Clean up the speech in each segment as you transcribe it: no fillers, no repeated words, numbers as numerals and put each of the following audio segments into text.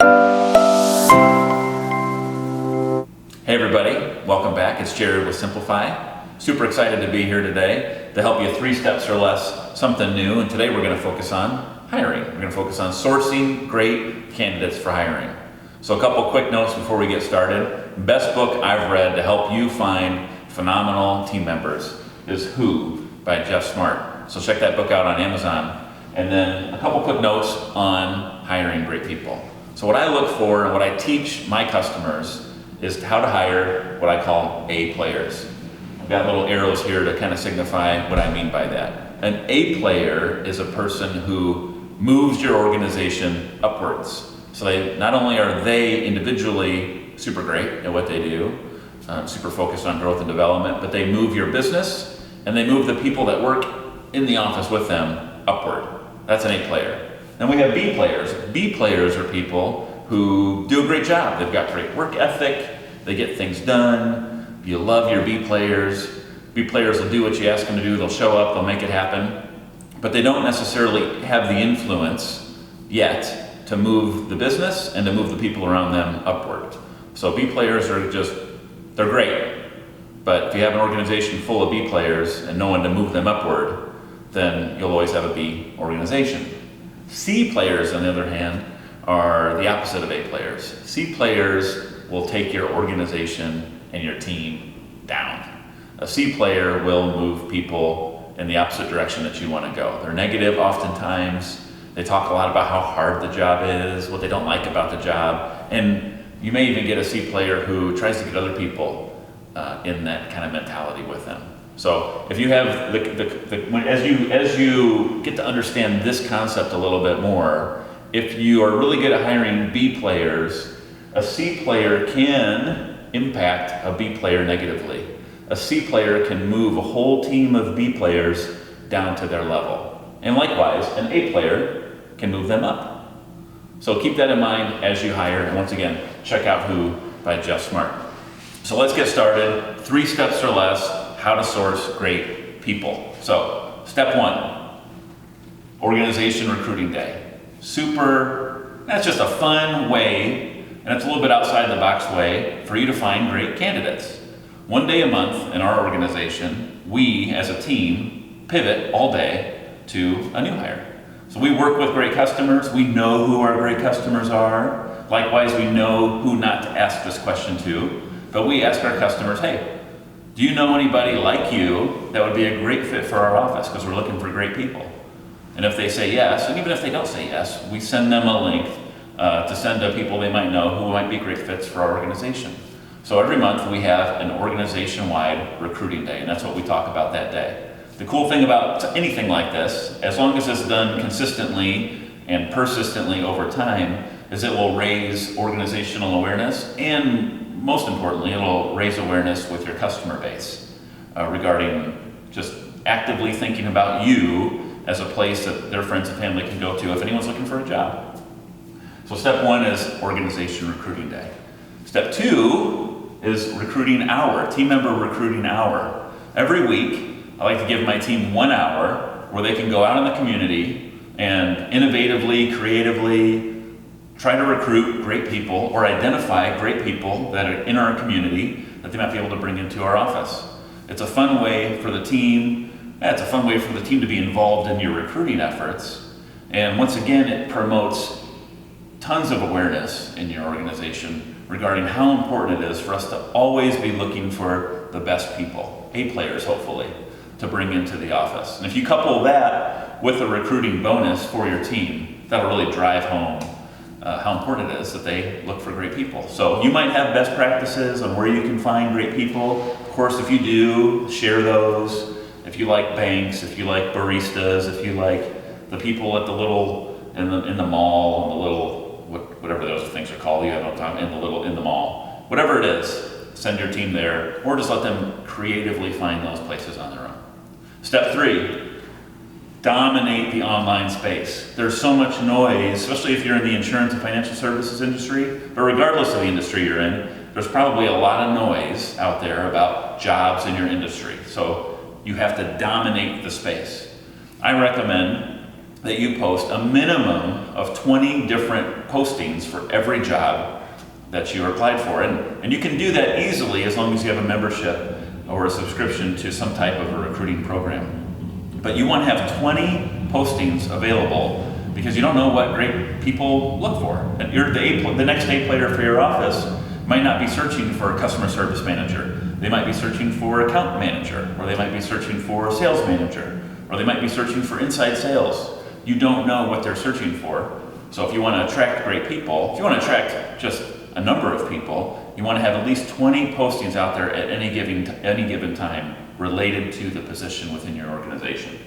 Hey everybody, welcome back. It's Jared with Simplifi. Super excited to be here today to help you 3 steps or less, something new. And today we're going to focus on hiring. We're going to focus on sourcing great candidates for hiring. So a couple quick notes before we get started. Best book I've read to help you find phenomenal team members is Who by Jeff Smart. So check that book out on Amazon. And then a couple quick notes on hiring great people. So what I look for and what I teach my customers is how to hire what I call A players. I've got little arrows here to kind of signify what I mean by that. An A player is a person who moves your organization upwards. So not only are they individually super great at what they do, super focused on growth and development, but they move your business and they move the people that work in the office with them upward. That's an A player. Then we have B players. B players are people who do a great job. They've got great work ethic, they get things done. You love your B players. B players will do what you ask them to do, they'll show up, they'll make it happen, but they don't necessarily have the influence yet to move the business and to move the people around them upward. So B players are they're great, but if you have an organization full of B players and no one to move them upward, then you'll always have a B organization. C players, on the other hand, are the opposite of A players. C players will take your organization and your team down. A C player will move people in the opposite direction that you want to go. They're negative oftentimes. They talk a lot about how hard the job is, what they don't like about the job, and you may even get a C player who tries to get other people in that kind of mentality with them. So if you have as you get to understand this concept a little bit more, if you are really good at hiring B players, a C player can impact a B player negatively. A C player can move a whole team of B players down to their level. And likewise, an A player can move them up. So keep that in mind as you hire. And once again, check out Who by Jeff Smart. So let's get started. 3 steps or less, how to source great people. So step 1, organization recruiting day. That's just a fun way, and it's a little bit outside the box way for you to find great candidates. One day a month in our organization, we as a team pivot all day to a new hire. So we work with great customers, we know who our great customers are. Likewise, we know who not to ask this question to, but we ask our customers, hey, do you know anybody like you that would be a great fit for our office? Because we're looking for great people. And if they say yes, and even if they don't say yes, we send them a link to send to people they might know who might be great fits for our organization. So every month we have an organization-wide recruiting day, and that's what we talk about that day. The cool thing about anything like this, as long as it's done consistently and persistently over time, is it will raise organizational awareness, and most importantly, it'll raise awareness with your customer base regarding just actively thinking about you as a place that their friends and family can go to if anyone's looking for a job. So step 1 is organization recruiting day. Step 2 is recruiting hour, team member recruiting hour. Every week, I like to give my team 1 hour where they can go out in the community and innovatively, creatively try to recruit great people or identify great people that are in our community that they might be able to bring into our office. It's a fun way for the team to be involved in your recruiting efforts. And once again, it promotes tons of awareness in your organization regarding how important it is for us to always be looking for the best people, A players hopefully, to bring into the office. And if you couple that with a recruiting bonus for your team, that'll really drive home how important it is that they look for great people. So you might have best practices on where you can find great people. Of course, if you do, share those. If you like banks, if you like baristas, if you like the people at the little, in the mall, and the little, whatever those things are called, you know, in the mall, whatever it is, send your team there, or just let them creatively find those places on their own. Step 3, dominate the online space. There's so much noise, especially if you're in the insurance and financial services industry, but regardless of the industry you're in, there's probably a lot of noise out there about jobs in your industry. So you have to dominate the space. I recommend that you post a minimum of 20 different postings for every job that you applied for. And you can do that easily as long as you have a membership or a subscription to some type of a recruiting program. But you want to have 20 postings available because you don't know what great people look for. And the next A player for your office might not be searching for a customer service manager. They might be searching for account manager, or they might be searching for a sales manager, or they might be searching for inside sales. You don't know what they're searching for. So if you want to attract great people, if you want to attract just a number of people, you want to have at least 20 postings out there at any given time related to the position within your organization.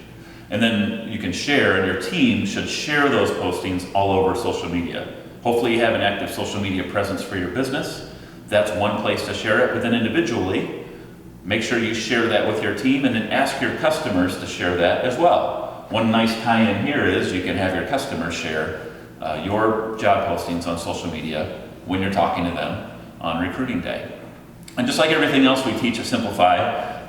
And then you can share, and your team should share those postings all over social media. Hopefully you have an active social media presence for your business. That's one place to share it, but then individually, make sure you share that with your team and then ask your customers to share that as well. One nice tie-in here is you can have your customers share your job postings on social media when you're talking to them on recruiting day. And just like everything else we teach at Simplify,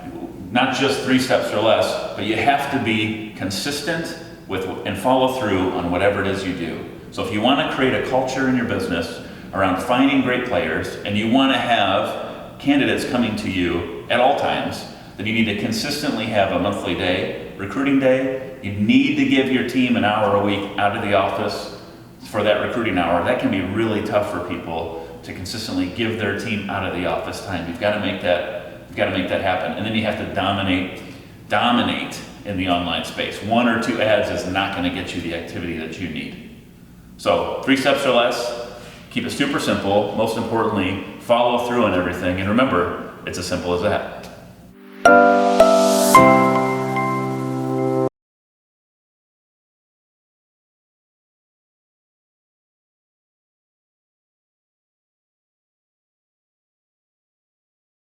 not just 3 steps or less, but you have to be consistent with and follow through on whatever it is you do. So if you want to create a culture in your business around finding great players, and you want to have candidates coming to you at all times, then you need to consistently have a monthly day, recruiting day. You need to give your team an hour a week out of the office for that recruiting hour. That can be really tough for people to consistently give their team out of the office time. You've got to make that happen. And then you have to dominate in the online space. 1 or 2 ads is not going to get you the activity that you need. So 3 steps or less. Keep it super simple. Most importantly, follow through on everything. And remember, it's as simple as that.